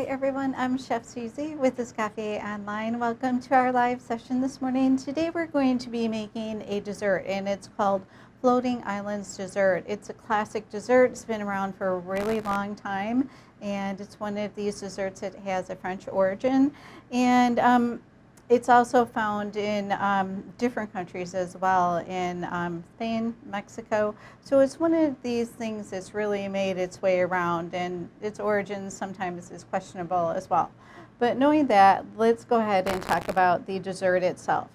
everyone, I'm Chef Susie with This Cafe Online. Welcome to our live session this morning. Today we're going to be making a dessert and it's called Floating Islands Dessert. It's a classic dessert. It's been around for a really long time and it's one of these desserts that has a French origin. And it's also found in different countries as well, in Spain, Mexico. So it's one of these things that's really made its way around, and its origin sometimes is questionable as well. But knowing that, let's go ahead and talk about the dessert itself.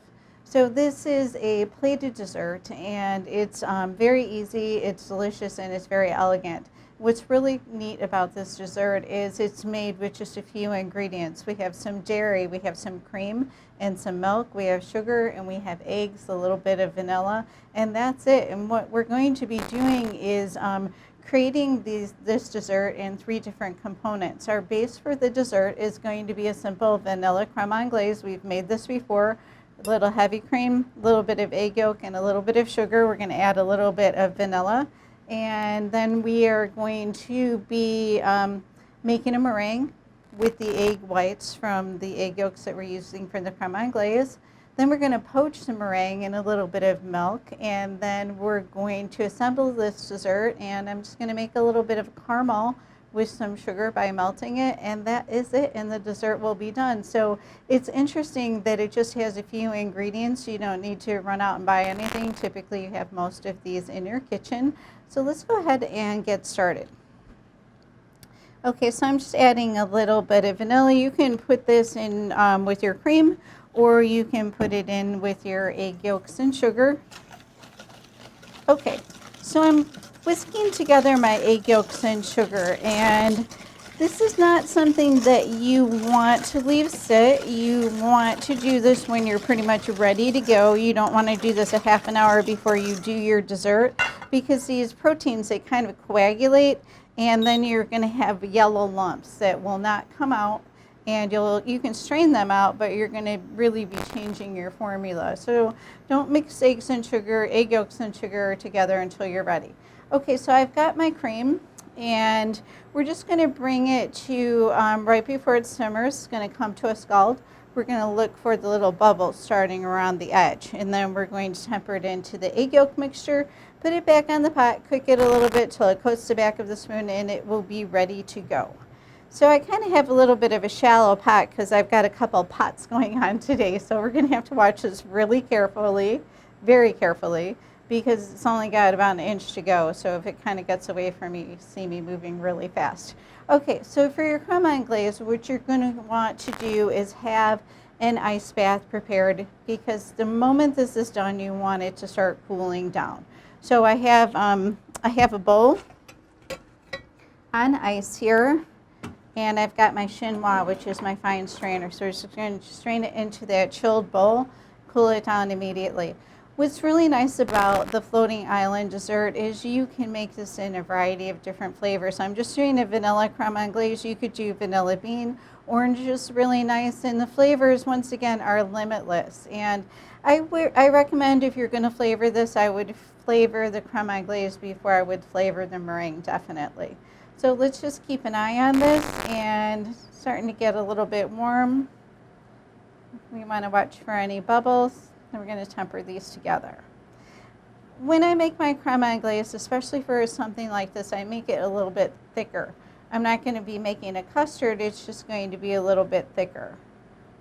So this is a plated dessert, and it's very easy, it's delicious, and it's very elegant. What's really neat about this dessert is it's made with just a few ingredients. We have some dairy, we have some cream and some milk, we have sugar, and we have eggs, a little bit of vanilla, and that's it. And what we're going to be doing is creating this dessert in 3 different components. Our base for the dessert is going to be a simple vanilla creme anglaise. We've made this before. A little heavy cream, a little bit of egg yolk, and a little bit of sugar. We're going to add a little bit of vanilla. And then we are going to be making a meringue with the egg whites from the egg yolks that we're using for the creme anglaise. Then we're going to poach the meringue in a little bit of milk, and then we're going to assemble this dessert, and I'm just going to make a little bit of caramel with some sugar by melting it, and that is it, and the dessert will be done. So it's interesting that it just has a few ingredients. You don't need to run out and buy anything. Typically you have most of these in your kitchen. So let's go ahead and get started. Okay, so I'm just adding a little bit of vanilla. You can put this in with your cream, or you can put it in with your egg yolks and sugar. Okay, so I'm whisking together my egg yolks and sugar, and this is not something that you want to leave sit. You want to do this when you're pretty much ready to go. You don't want to do this a half an hour before you do your dessert, because these proteins, they kind of coagulate, and then you're going to have yellow lumps that will not come out, and you can strain them out, but you're going to really be changing your formula. So don't mix egg yolks and sugar together until you're ready. Okay, so I've got my cream, and we're just going to bring it to right before it simmers. It's going to come to a scald. We're going to look for the little bubbles starting around the edge, and then we're going to temper it into the egg yolk mixture, put it back on the pot, cook it a little bit till it coats the back of the spoon, and it will be ready to go. So I kind of have a little bit of a shallow pot because I've got a couple pots going on today, so we're going to have to watch this really carefully, very carefully, because it's only got about 1 inch to go. So if it kind of gets away from me, you see me moving really fast. Okay, so for your creme anglaise, what you're going to want to do is have an ice bath prepared, because the moment this is done, you want it to start cooling down. So I have a bowl on ice here, and I've got my chinois, which is my fine strainer. So we're just going to strain it into that chilled bowl, cool it down immediately. What's really nice about the floating island dessert is you can make this in a variety of different flavors. I'm just doing a vanilla creme anglaise. You could do vanilla bean. Orange is really nice, and the flavors, once again, are limitless. And I recommend, if you're going to flavor this, I would flavor the creme anglaise before I would flavor the meringue, definitely. So let's just keep an eye on this, and starting to get a little bit warm. We want to watch for any bubbles. And we're going to temper these together. When I make my creme anglaise, especially for something like this, I make it a little bit thicker. I'm not going to be making a custard, it's just going to be a little bit thicker.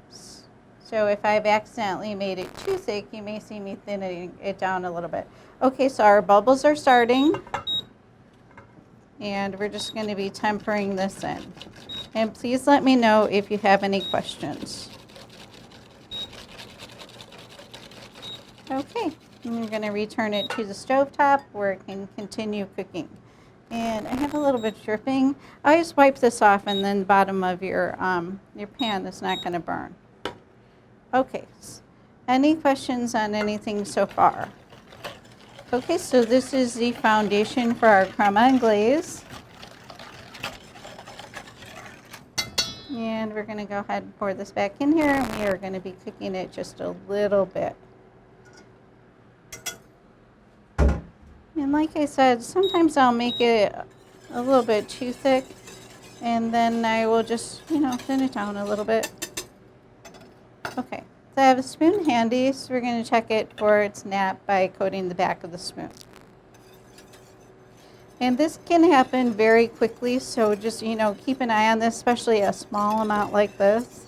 So if I've accidentally made it too thick, you may see me thinning it down a little bit. Okay, so our bubbles are starting, and we're just going to be tempering this in. And please let me know if you have any questions. Okay, and we're going to return it to the stove top where it can continue cooking. And I have a little bit of dripping. I always wipe this off, and then the bottom of your pan is not going to burn. Okay, any questions on anything so far? Okay, so this is the foundation for our creme anglaise. And we're going to go ahead and pour this back in here, and we are going to be cooking it just a little bit. And like I said, sometimes I'll make it a little bit too thick, And then I will just, thin it down a little bit. Okay, so I have a spoon handy, so we're going to check it for its nap by coating the back of the spoon. And this can happen very quickly, so just, keep an eye on this, especially a small amount like this.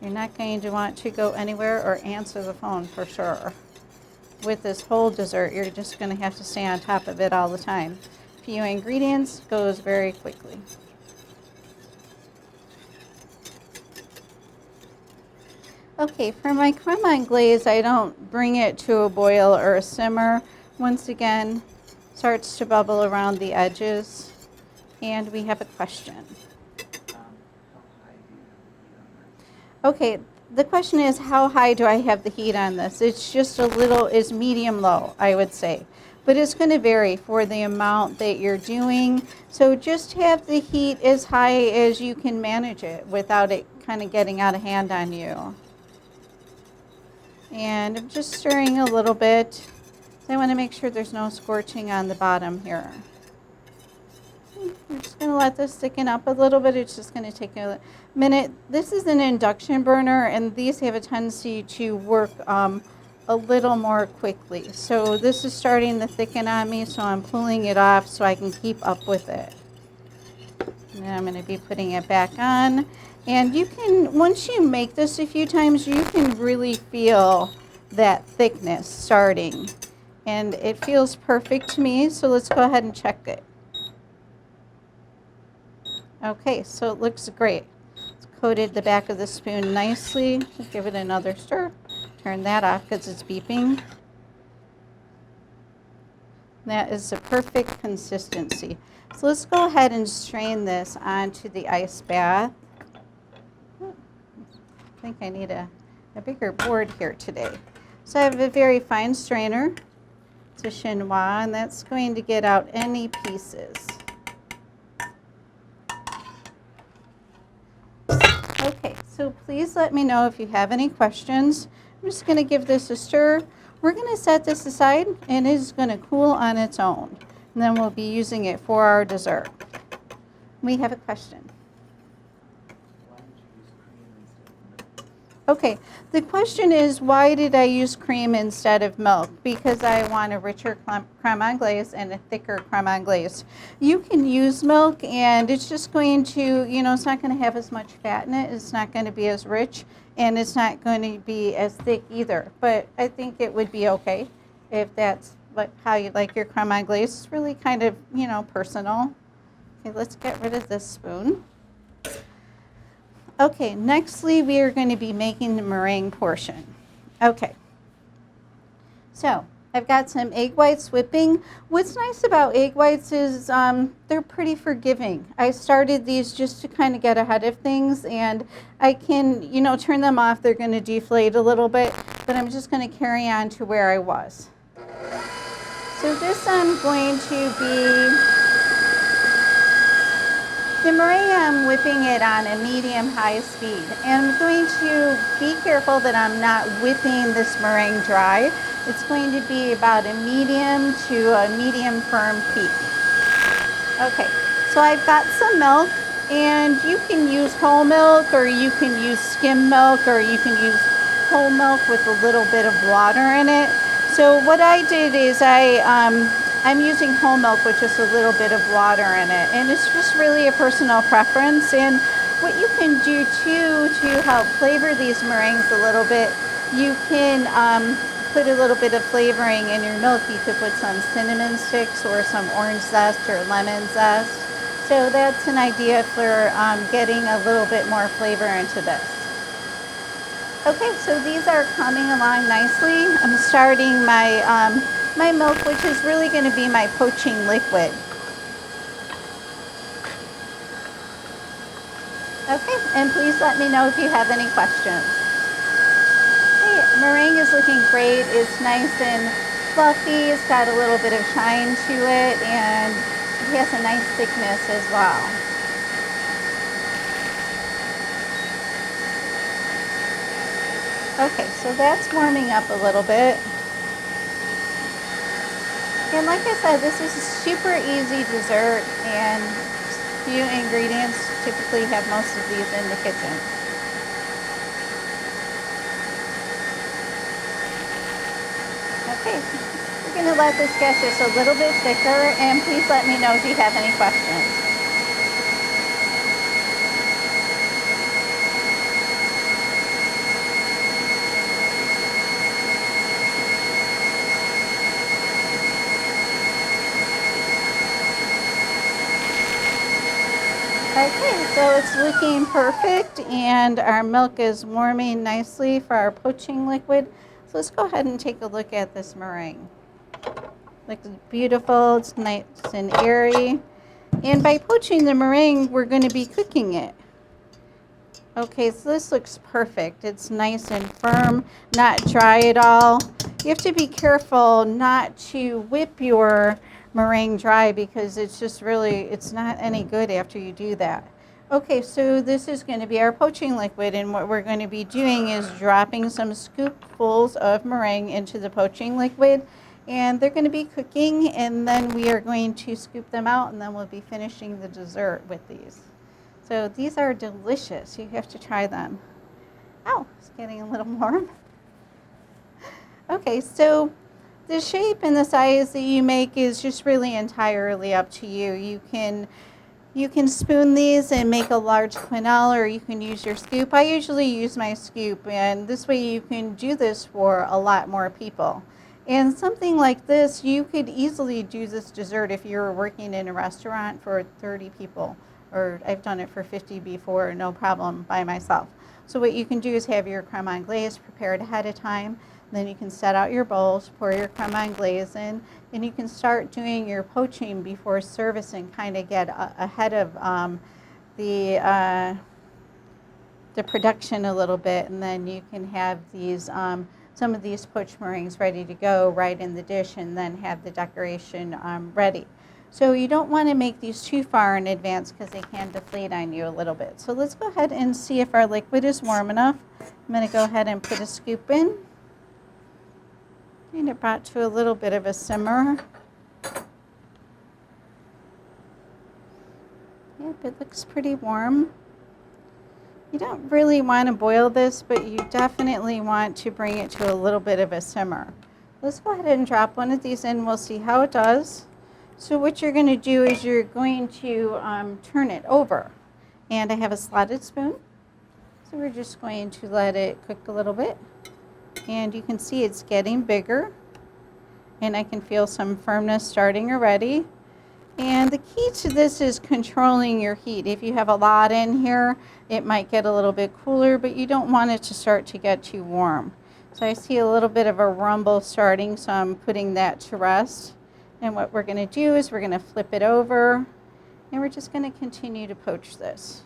You're not going to want to go anywhere or answer the phone for sure. With this whole dessert, you're just going to have to stay on top of it all the time. Few ingredients, goes very quickly. Okay, for my creme anglaise, I don't bring it to a boil or a simmer. Once again, starts to bubble around the edges. And we have a question. Okay, the question is, how high do I have the heat on this? It's just it's medium low, I would say. But it's going to vary for the amount that you're doing. So just have the heat as high as you can manage it without it kind of getting out of hand on you. And I'm just stirring a little bit. I want to make sure there's no scorching on the bottom here. I'm just going to let this thicken up a little bit. It's just going to take a minute. This is an induction burner, and these have a tendency to work a little more quickly. So this is starting to thicken on me, so I'm pulling it off so I can keep up with it. And I'm going to be putting it back on. And you can, once you make this a few times, you can really feel that thickness starting. And it feels perfect to me, so let's go ahead and check it. Okay, so it looks great. It's coated the back of the spoon nicely. Just give it another stir. Turn that off because it's beeping. That is the perfect consistency. So let's go ahead and strain this onto the ice bath. I think I need a bigger board here today. So I have a very fine strainer. It's a chinois, and that's going to get out any pieces. Okay, so please let me know if you have any questions. I'm just going to give this a stir. We're going to set this aside, and it is going to cool on its own. And then we'll be using it for our dessert. We have a question. Okay, the question is, why did I use cream instead of milk? Because I want a richer creme anglaise and a thicker creme anglaise. You can use milk, and it's just going to, it's not going to have as much fat in it. It's not going to be as rich, and it's not going to be as thick either. But I think it would be okay if that's how you like your creme anglaise. It's really kind of, personal. Okay, let's get rid of this spoon. Okay, nextly we are going to be making the meringue portion. Okay, so I've got some egg whites whipping. What's nice about egg whites is they're pretty forgiving. I started these just to kind of get ahead of things, and I can, turn them off. They're going to deflate a little bit, but I'm just going to carry on to where I was. So this I'm going to be... The meringue, I'm whipping it on a medium-high speed. And I'm going to be careful that I'm not whipping this meringue dry. It's going to be about a medium to a medium firm peak. Okay, so I've got some milk, and you can use whole milk, or you can use skim milk, or you can use whole milk with a little bit of water in it. So what I did is I'm using whole milk with just a little bit of water in it, and it's just really a personal preference. And what you can do too to help flavor these meringues a little bit, you can put a little bit of flavoring in your milk. You could put some cinnamon sticks or some orange zest or lemon zest. So that's an idea for getting a little bit more flavor into this. Okay, so these are coming along nicely. I'm starting my milk, which is really going to be my poaching liquid. Okay, and please let me know if you have any questions. Okay, meringue is looking great. It's nice and fluffy. It's got a little bit of shine to it, and it has a nice thickness as well. Okay, so that's warming up a little bit. And like I said, this is a super easy dessert and few ingredients typically have most of these in the kitchen. Okay, we're going to let this get just a little bit thicker, and please let me know if you have any questions. Okay, so it's looking perfect, and our milk is warming nicely for our poaching liquid. So let's go ahead and take a look at this meringue. Looks beautiful, it's nice and airy. And by poaching the meringue, we're going to be cooking it. Okay, so this looks perfect. It's nice and firm, not dry at all. You have to be careful not to whip your meringue dry because it's just really, it's not any good after you do that. Okay, so this is going to be our poaching liquid, and what we're going to be doing is dropping some scoopfuls of meringue into the poaching liquid, and they're going to be cooking, and then we are going to scoop them out, and then we'll be finishing the dessert with these. So these are delicious. You have to try them. Oh, it's getting a little warm. Okay, so the shape and the size that you make is just really entirely up to you. You can spoon these and make a large quenelle, or you can use your scoop. I usually use my scoop, and this way you can do this for a lot more people. And something like this, you could easily do this dessert if you were working in a restaurant for 30 people, or I've done it for 50 before, no problem by myself. So what you can do is have your creme anglaise prepared ahead of time. Then you can set out your bowls, pour your creme anglaise in, and you can start doing your poaching before service and kind of get ahead of the production a little bit, and then you can have these some of these poached meringues ready to go right in the dish, and then have the decoration ready. So you don't want to make these too far in advance because they can deflate on you a little bit. So let's go ahead and see if our liquid is warm enough. I'm going to go ahead and put a scoop in. And it brought to a little bit of a simmer. Yep, it looks pretty warm. You don't really want to boil this, but you definitely want to bring it to a little bit of a simmer. Let's go ahead and drop one of these in. We'll see how it does. So what you're going to do is you're going to turn it over. And I have a slotted spoon. So we're just going to let it cook a little bit. And you can see it's getting bigger, and I can feel some firmness starting already. And the key to this is controlling your heat. If you have a lot in here, it might get a little bit cooler, but you don't want it to start to get too warm. So I see a little bit of a rumble starting, so I'm putting that to rest. And what we're going to do is we're going to flip it over, and we're just going to continue to poach this.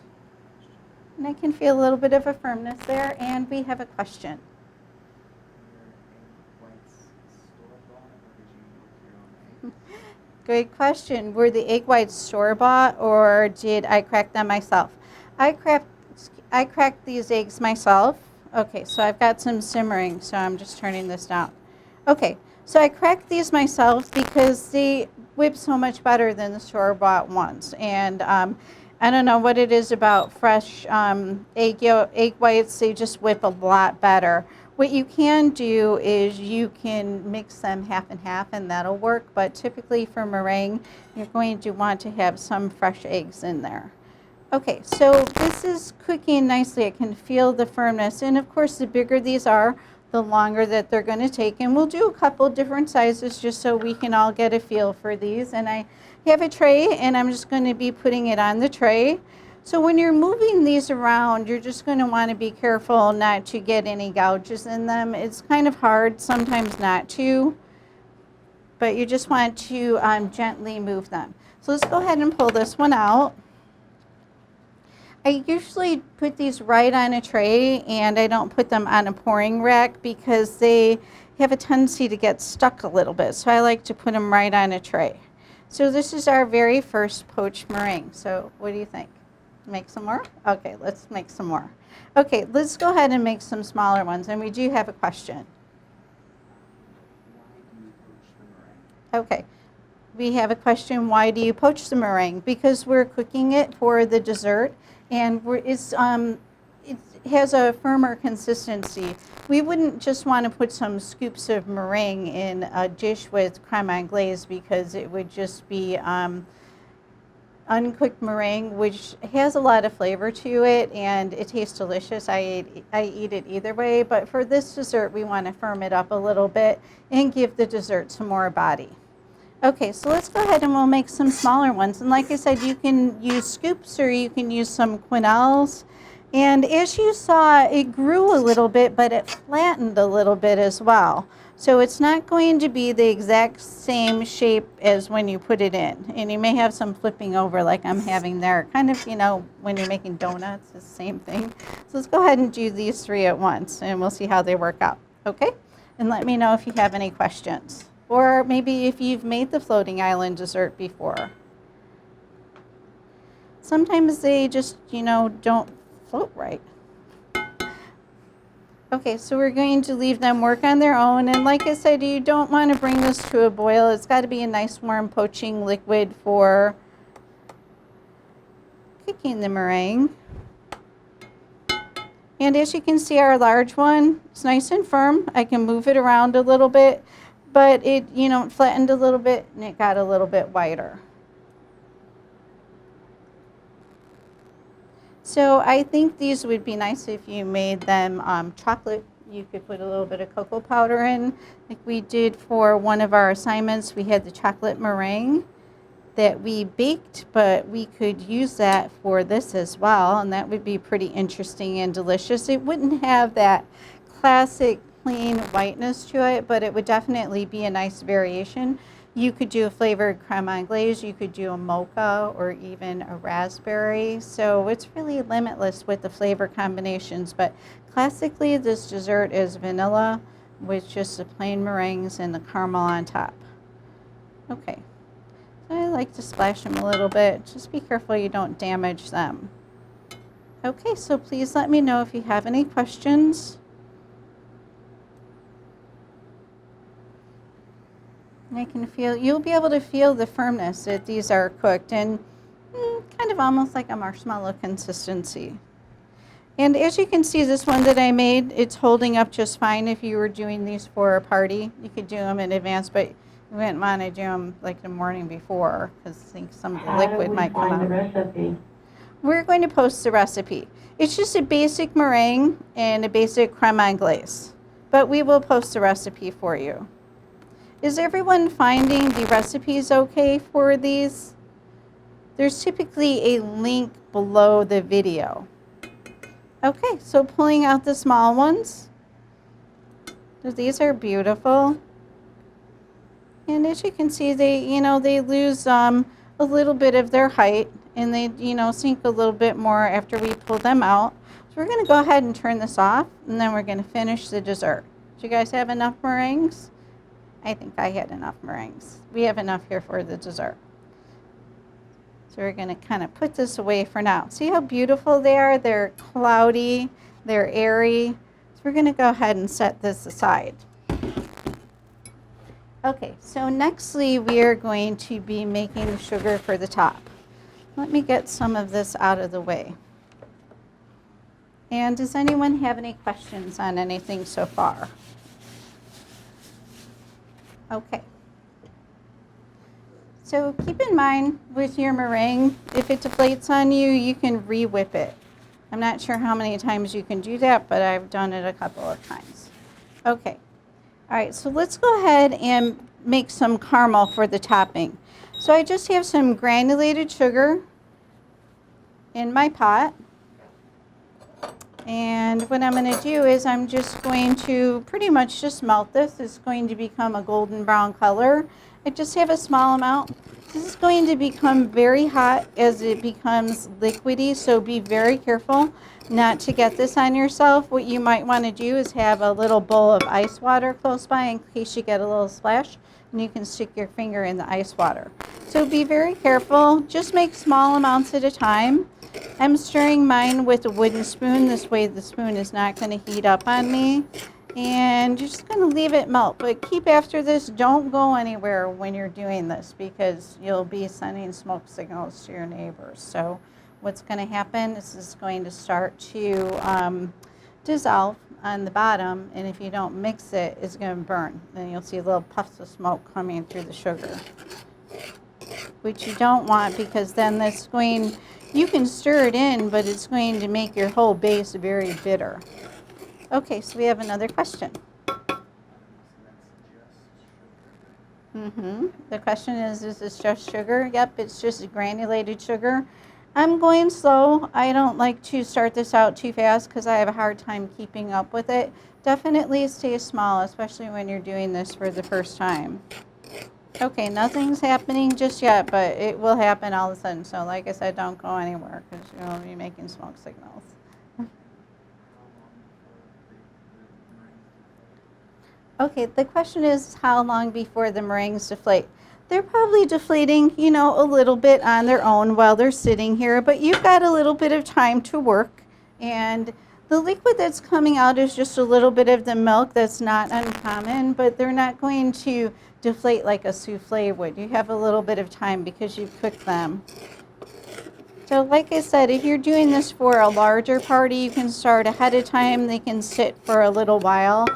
And I can feel a little bit of a firmness there, and we have a question. Great question. Were the egg whites store-bought, or did I crack them myself? I cracked these eggs myself. Okay, so I've got some simmering, so I'm just turning this down. Okay, so I cracked these myself because they whip so much better than the store-bought ones. And I don't know what it is about fresh egg whites. They just whip a lot better. What you can do is you can mix them half and half, and that'll work. But typically for meringue, you're going to want to have some fresh eggs in there. Okay, so this is cooking nicely. I can feel the firmness. And of course, the bigger these are, the longer that they're going to take. And we'll do a couple different sizes just so we can all get a feel for these. And I have a tray, and I'm just going to be putting it on the tray. So when you're moving these around, you're just going to want to be careful not to get any gouges in them. It's kind of hard sometimes not to, but you just want to gently move them. So let's go ahead and pull this one out. I usually put these right on a tray, and I don't put them on a pouring rack because they have a tendency to get stuck a little bit. So I like to put them right on a tray. So this is our very first poached meringue. So what do you think? Make some more? Okay, let's make some more. Okay, let's go ahead and make some smaller ones, and we do have a question. Okay, we have a question, why do you poach the meringue? Because we're cooking it for the dessert, and it has a firmer consistency. We wouldn't just want to put some scoops of meringue in a dish with crème anglaise, because it would just be uncooked meringue, which has a lot of flavor to it, and it tastes delicious. I eat it either way, but for this dessert, we want to firm it up a little bit and give the dessert some more body. Okay, so let's go ahead and we'll make some smaller ones. And like I said, you can use scoops or you can use some quenelles. And as you saw, it grew a little bit, but it flattened a little bit as well. So it's not going to be the exact same shape as when you put it in. And you may have some flipping over like I'm having there. Kind of, you know, when you're making donuts, it's the same thing. So let's go ahead and do these 3 at once, and we'll see how they work out. Okay? And let me know if you have any questions. Or maybe if you've made the floating island dessert before. Sometimes they just, you know, don't float right. Okay, so we're going to leave them work on their own. And like I said, you don't want to bring this to a boil. It's got to be a nice warm poaching liquid for cooking the meringue. And as you can see, our large one is nice and firm. I can move it around a little bit, but it, you know, flattened a little bit and it got a little bit wider. So I think these would be nice if you made them chocolate. You could put a little bit of cocoa powder in, like we did for one of our assignments. We had the chocolate meringue that we baked, but we could use that for this as well, and that would be pretty interesting and delicious. It wouldn't have that classic clean whiteness to it, but it would definitely be a nice variation. You could do a flavored crème anglaise, you could do a mocha, or even a raspberry. So it's really limitless with the flavor combinations. But classically, this dessert is vanilla with just the plain meringues and the caramel on top. Okay, so I like to splash them a little bit. Just be careful you don't damage them. Okay, so please let me know if you have any questions. I can feel, you'll be able to feel the firmness that these are cooked, and kind of almost like a marshmallow consistency. And as you can see, this one that I made, it's holding up just fine. If you were doing these for a party, you could do them in advance, but you wouldn't want to do them like the morning before, because I think some of the liquid might come out. How do we find the recipe? We're going to post the recipe. It's just a basic meringue and a basic crème anglaise, but we will post the recipe for you. Is everyone finding the recipes okay for these? There's typically a link below the video. Okay, so pulling out the small ones. So these are beautiful. And as you can see, they, you know, they lose a little bit of their height, and they, you know, sink a little bit more after we pull them out. So we're going to go ahead and turn this off, and then we're going to finish the dessert. Do you guys have enough meringues? I think I had enough meringues. We have enough here for the dessert. So we're going to kind of put this away for now. See how beautiful they are? They're cloudy, they're airy. So we're going to go ahead and set this aside. Okay, so nextly we are going to be making the sugar for the top. Let me get some of this out of the way. And does anyone have any questions on anything so far? Okay. So keep in mind with your meringue, if it deflates on you, you can re-whip it. I'm not sure how many times you can do that, but I've done it a couple of times. Okay. All right, so let's go ahead and make some caramel for the topping. So I just have some granulated sugar in my pot. And what I'm going to do is I'm just going to pretty much just melt this. It's going to become a golden brown color. I just have a small amount. This is going to become very hot as it becomes liquidy, so be very careful not to get this on yourself. What you might want to do is have a little bowl of ice water close by in case you get a little splash, and you can stick your finger in the ice water. So be very careful. Just make small amounts at a time. I'm stirring mine with a wooden spoon. This way the spoon is not going to heat up on me. And you're just going to leave it melt. But keep after this. Don't go anywhere when you're doing this because you'll be sending smoke signals to your neighbors. So what's going to happen is it's going to start to dissolve on the bottom, and if you don't mix it, it's going to burn. Then you'll see little puffs of smoke coming through the sugar, which you don't want because then that's going, you can stir it in, but it's going to make your whole base very bitter. Okay, so we have another question. The question is this just sugar? Yep, it's just granulated sugar. I'm going slow. I don't like to start this out too fast because I have a hard time keeping up with it. Definitely stay small, especially when you're doing this for the first time. Okay, nothing's happening just yet, but it will happen all of a sudden. So like I said, don't go anywhere because you'll be making smoke signals. Okay, the question is how long before the meringues deflate? They're probably deflating, you know, a little bit on their own while they're sitting here, but you've got a little bit of time to work. And the liquid that's coming out is just a little bit of the milk. That's not uncommon, but they're not going to deflate like a souffle would. You have a little bit of time because you've cooked them. So like I said, if you're doing this for a larger party, you can start ahead of time. They can sit for a little while.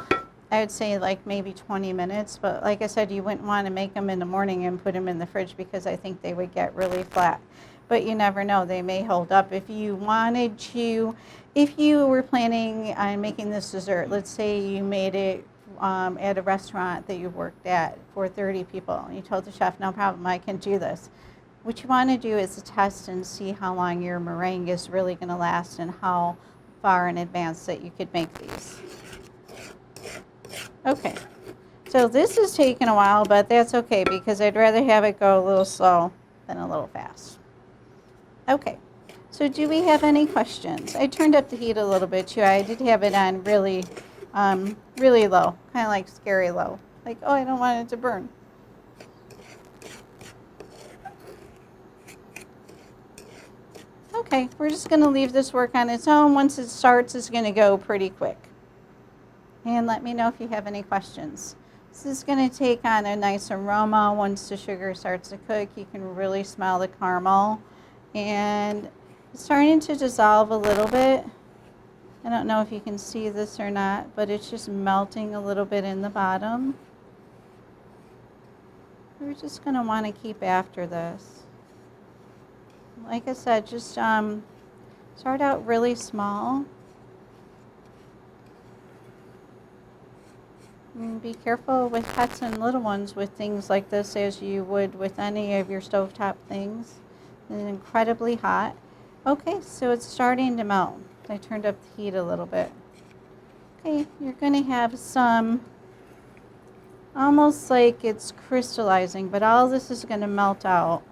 I would say like maybe 20 minutes, but like I said, you wouldn't want to make them in the morning and put them in the fridge because I think they would get really flat. But you never know, they may hold up. If you wanted to, if you were planning on making this dessert, let's say you made it at a restaurant that you worked at for 30 people, and you told the chef, no problem, I can do this. What you want to do is test and see how long your meringue is really going to last and how far in advance that you could make these. Okay, so this is taking a while, but that's okay because I'd rather have it go a little slow than a little fast. Okay, so do we have any questions? I turned up the heat a little bit too. I did have it on really, really low, kind of like scary low. Like, oh, I don't want it to burn. Okay, we're just going to leave this work on its own. Once it starts, it's going to go pretty quick. And let me know if you have any questions. This is going to take on a nice aroma. Once the sugar starts to cook, you can really smell the caramel. And it's starting to dissolve a little bit. I don't know if you can see this or not, but it's just melting a little bit in the bottom. We're just going to want to keep after this. Like I said, just start out really small. And be careful with pets and little ones with things like this as you would with any of your stovetop things. It's incredibly hot. Okay, so it's starting to melt. I turned up the heat a little bit. Okay, you're going to have some, almost like it's crystallizing, but all this is going to melt out.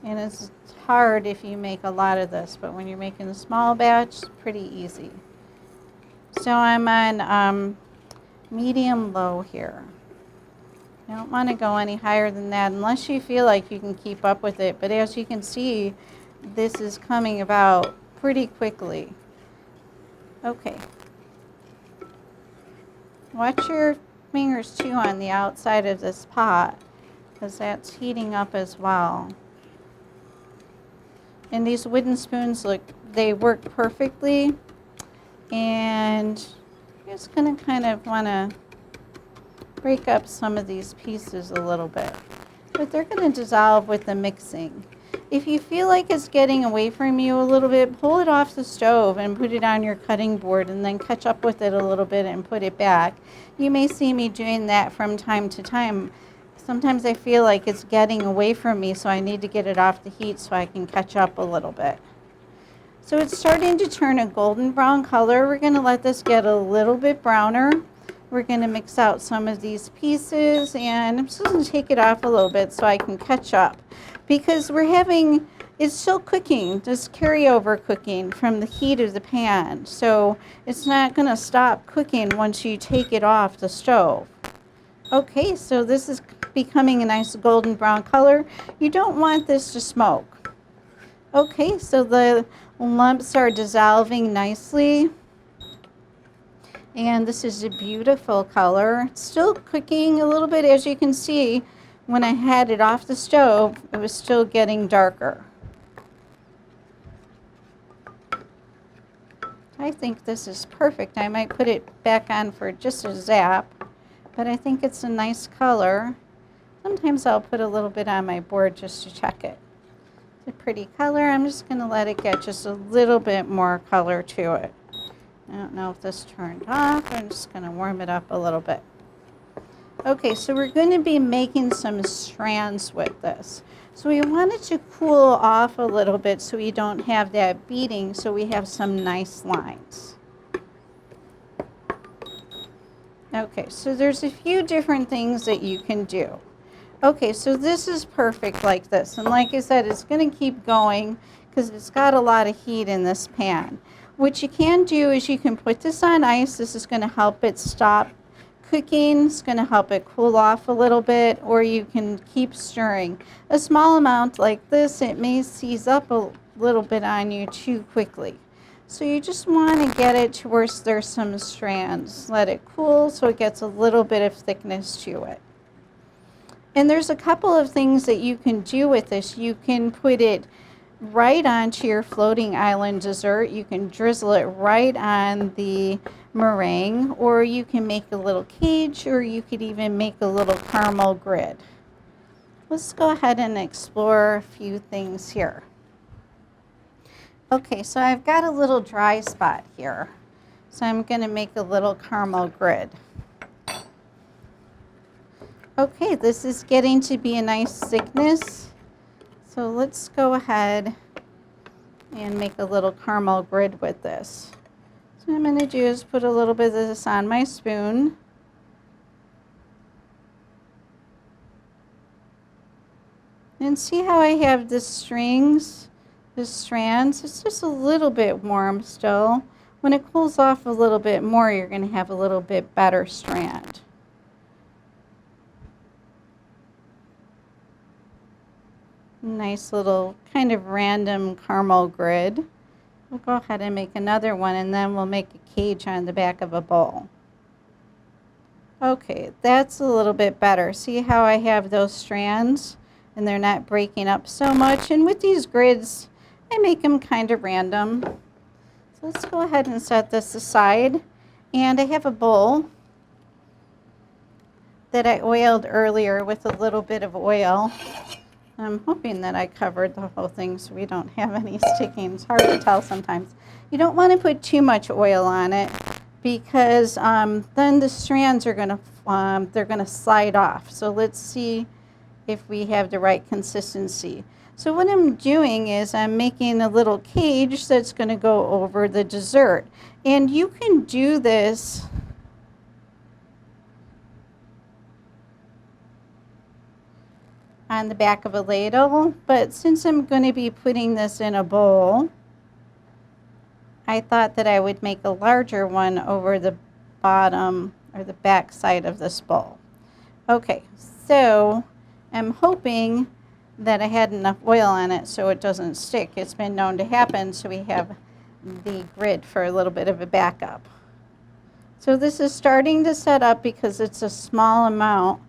And it's hard if you make a lot of this, but when you're making a small batch, it's pretty easy. So I'm on medium-low here. You don't want to go any higher than that unless you feel like you can keep up with it. But as you can see, this is coming about pretty quickly. Okay. Watch your fingers too on the outside of this pot because that's heating up as well. And these wooden spoons, look, they work perfectly. And you're just going to kind of want to break up some of these pieces a little bit. But they're going to dissolve with the mixing. If you feel like it's getting away from you a little bit, pull it off the stove and put it on your cutting board and then catch up with it a little bit and put it back. You may see me doing that from time to time. Sometimes I feel like it's getting away from me, so I need to get it off the heat so I can catch up a little bit. So it's starting to turn a golden brown color. We're going to let this get a little bit browner. We're going to mix out some of these pieces, and I'm just going to take it off a little bit so I can catch up. Because it's still cooking, just carryover cooking from the heat of the pan. So it's not going to stop cooking once you take it off the stove. Okay, so this is becoming a nice golden brown color. You don't want this to smoke. Okay, so the lumps are dissolving nicely. And this is a beautiful color. It's still cooking a little bit, as you can see. When I had it off the stove, it was still getting darker. I think this is perfect. I might put it back on for just a zap, but I think it's a nice color. Sometimes I'll put a little bit on my board just to check it. It's a pretty color. I'm just going to let it get just a little bit more color to it. I don't know if this turned off. I'm just going to warm it up a little bit. Okay, so we're going to be making some strands with this. So we want it to cool off a little bit so we don't have that beading, so we have some nice lines. Okay, so there's a few different things that you can do. Okay, so this is perfect like this. And like I said, it's going to keep going because it's got a lot of heat in this pan. What you can do is you can put this on ice. This is going to help it stop cooking. It's going to help it cool off a little bit, or you can keep stirring. A small amount like this, it may seize up a little bit on you too quickly. So you just want to get it to where there's some strands. Let it cool so it gets a little bit of thickness to it. And there's a couple of things that you can do with this. You can put it right onto your floating island dessert. You can drizzle it right on the meringue, or you can make a little cage, or you could even make a little caramel grid. Let's go ahead and explore a few things here. Okay, so I've got a little dry spot here. So I'm going to make a little caramel grid. Okay, this is getting to be a nice thickness. So let's go ahead and make a little caramel grid with this. So what I'm going to do is put a little bit of this on my spoon. And see how I have the strands? It's just a little bit warm still. When it cools off a little bit more, you're going to have a little bit better strand. Nice little kind of random caramel grid. We'll go ahead and make another one, and then we'll make a cage on the back of a bowl. Okay, that's a little bit better. See how I have those strands and they're not breaking up so much? And with these grids, I make them kind of random. So let's go ahead and set this aside. And I have a bowl that I oiled earlier with a little bit of oil. I'm hoping that I covered the whole thing so we don't have any sticking. It's hard to tell sometimes. You don't want to put too much oil on it because then the strands are going to slide off. So let's see if we have the right consistency. So what I'm doing is I'm making a little cage that's going to go over the dessert. And you can do this on the back of a ladle, but since I'm going to be putting this in a bowl, I thought that I would make a larger one over the bottom or the back side of this bowl. Okay, so I'm hoping that I had enough oil on it so it doesn't stick. It's been known to happen, so we have the grid for a little bit of a backup. So this is starting to set up because it's a small amount.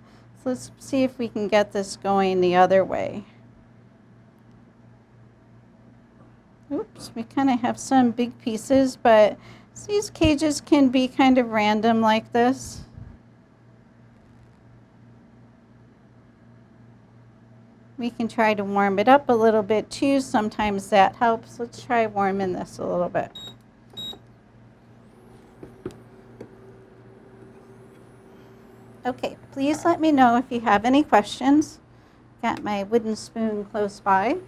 So let's see if we can get this going the other way. Oops, we kind of have some big pieces, but these cages can be kind of random like this. We can try to warm it up a little bit too. Sometimes that helps. Let's try warming this a little bit. Okay, please let me know if you have any questions. Got my wooden spoon close by.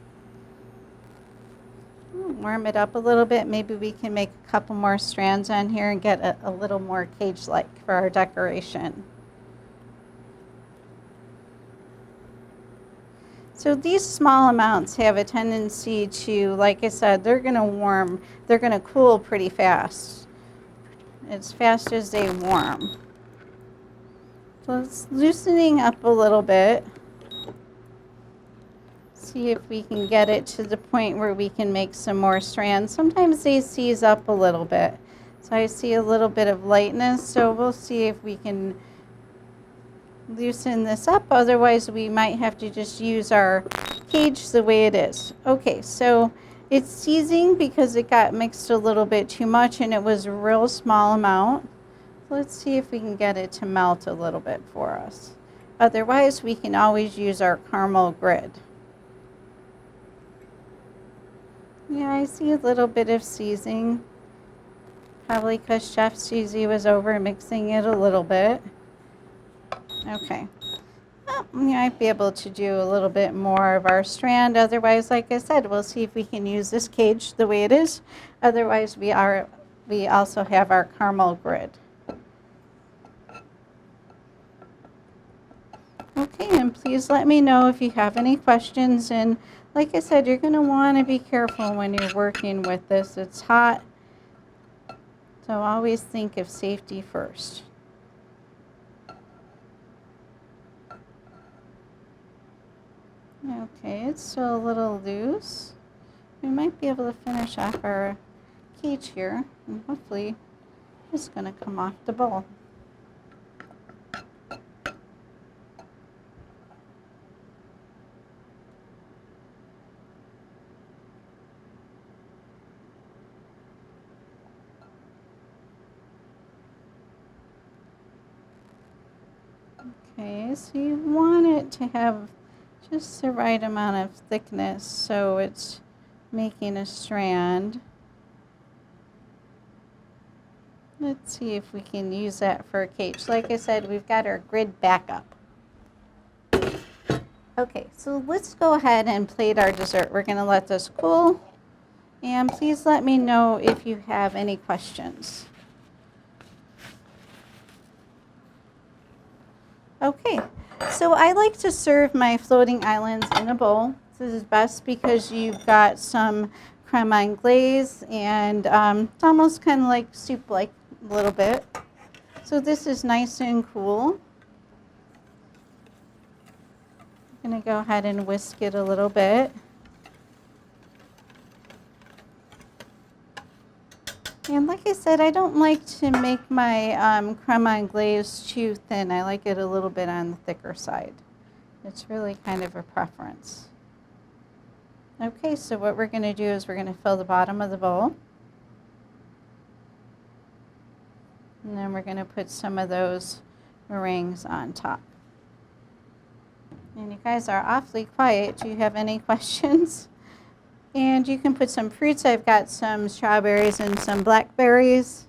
Warm it up a little bit. Maybe we can make a couple more strands on here and get a little more cage-like for our decoration. So these small amounts have a tendency to, like I said, they're going to cool pretty fast, as fast as they warm. So it's loosening up a little bit. See if we can get it to the point where we can make some more strands. Sometimes they seize up a little bit. So I see a little bit of lightness, so we'll see if we can loosen this up. Otherwise, we might have to just use our cage the way it is. Okay, so it's seizing because it got mixed a little bit too much and it was a real small amount. Let's see if we can get it to melt a little bit for us. Otherwise, we can always use our caramel grid. Yeah, I see a little bit of seizing. Probably because Chef Susie was over mixing it a little bit. Okay. Well, we might be able to do a little bit more of our strand. Otherwise, like I said, we'll see if we can use this cage the way it is. Otherwise, we also have our caramel grid. Okay, and please let me know if you have any questions. And like I said, you're going to want to be careful when you're working with this. It's hot. So always think of safety first. Okay, it's still a little loose. We might be able to finish off our cage here, and hopefully it's going to come off the bowl. Okay, so you want it to have just the right amount of thickness so it's making a strand. Let's see if we can use that for a cage. Like I said, we've got our grid backup. Okay, so let's go ahead and plate our dessert. We're going to let this cool, and please let me know if you have any questions. Okay, so I like to serve my floating islands in a bowl. This is best because you've got some creme anglaise, and it's almost kind of like soup-like a little bit. So this is nice and cool. I'm going to go ahead and whisk it a little bit. And like I said, I don't like to make my creme anglaise too thin. I like it a little bit on the thicker side. It's really kind of a preference. Okay, so what we're going to do is we're going to fill the bottom of the bowl. And then we're going to put some of those meringues on top. And you guys are awfully quiet. Do you have any questions? And you can put some fruits. I've got some strawberries and some blackberries.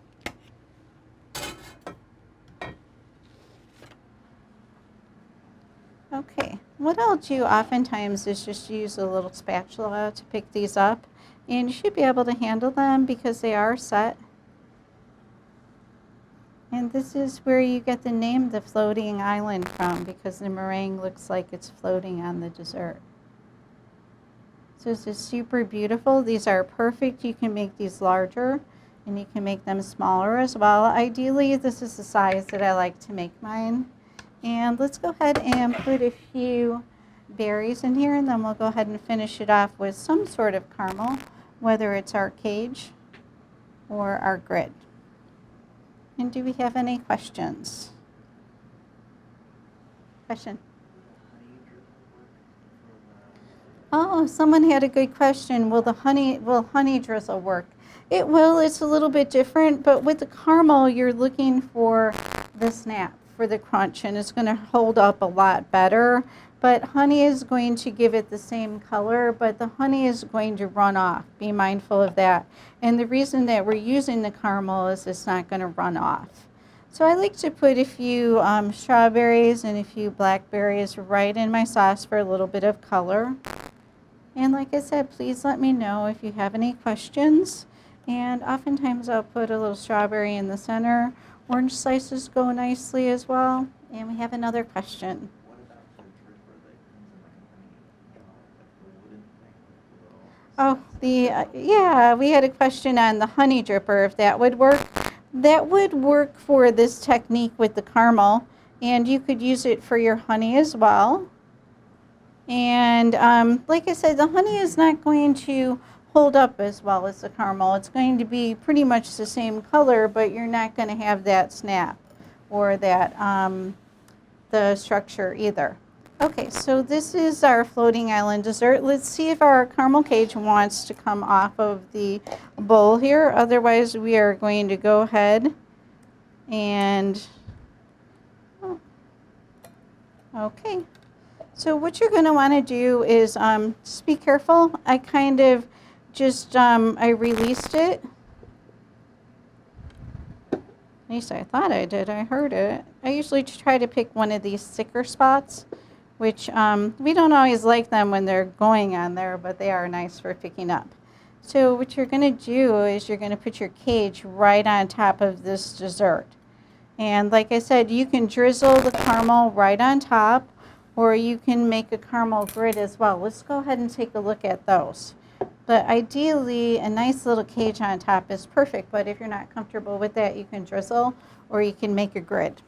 Okay, what I'll do oftentimes is just use a little spatula to pick these up. And you should be able to handle them because they are set. And this is where you get the name the floating island from, because the meringue looks like it's floating on the dessert. So this is super beautiful. These are perfect. You can make these larger and you can make them smaller as well. Ideally, this is the size that I like to make mine. And let's go ahead and put a few berries in here, and then we'll go ahead and finish it off with some sort of caramel, whether it's our cage or our grid. And do we have any questions? Question? Oh, someone had a good question. Will honey drizzle work? It will. It's a little bit different, but with the caramel, you're looking for the snap, for the crunch, and it's going to hold up a lot better. But honey is going to give it the same color, but the honey is going to run off. Be mindful of that. And the reason that we're using the caramel is it's not going to run off. So I like to put a few strawberries and a few blackberries right in my sauce for a little bit of color. And like I said, please let me know if you have any questions. And oftentimes I'll put a little strawberry in the center. Orange slices go nicely as well. And we have another question. Oh, yeah, we had a question on the honey dripper, if that would work. That would work for this technique with the caramel, and you could use it for your honey as well. And like I said, the honey is not going to hold up as well as the caramel. It's going to be pretty much the same color, but you're not going to have that snap or that the structure either. Okay, so this is our floating island dessert. Let's see if our caramel cage wants to come off of the bowl here. Otherwise, we are going to go ahead and, okay. So what you're going to want to do is just be careful. I kind of just, I released it. At least I thought I did. I heard it. I usually try to pick one of these thicker spots, which we don't always like them when they're going on there, but they are nice for picking up. So what you're going to do is you're going to put your cage right on top of this dessert. And like I said, you can drizzle the caramel right on top, or you can make a caramel grid as well. Let's go ahead and take a look at those. But ideally, a nice little cage on top is perfect, but if you're not comfortable with that, you can drizzle or you can make a grid.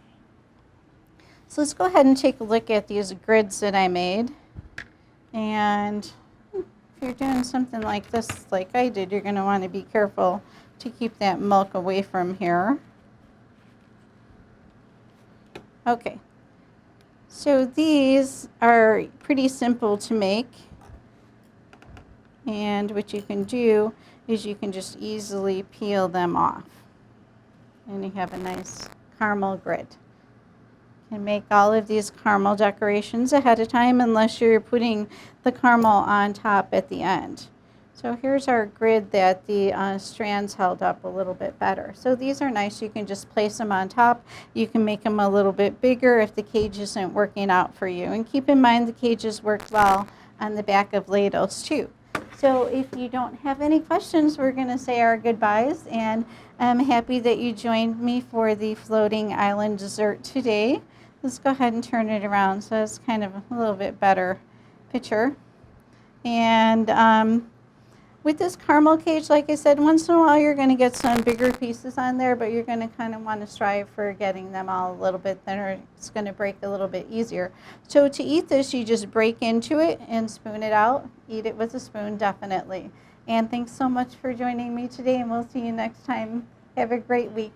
So let's go ahead and take a look at these grids that I made. And if you're doing something like this, like I did, you're going to want to be careful to keep that milk away from here. Okay, so these are pretty simple to make. And what you can do is you can just easily peel them off. And you have a nice caramel grid. You can make all of these caramel decorations ahead of time unless you're putting the caramel on top at the end. So here's our grid that the strands held up a little bit better. So these are nice. You can just place them on top. You can make them a little bit bigger if the cage isn't working out for you. And keep in mind the cages work well on the back of ladles too. So if you don't have any questions, we're going to say our goodbyes. And I'm happy that you joined me for the floating island dessert today. Let's go ahead and turn it around so it's kind of a little bit better picture. And with this caramel cage, like I said, once in a while you're going to get some bigger pieces on there, but you're going to kind of want to strive for getting them all a little bit thinner. It's going to break a little bit easier. So to eat this, you just break into it and spoon it out. Eat it with a spoon, definitely. And thanks so much for joining me today, and we'll see you next time. Have a great week.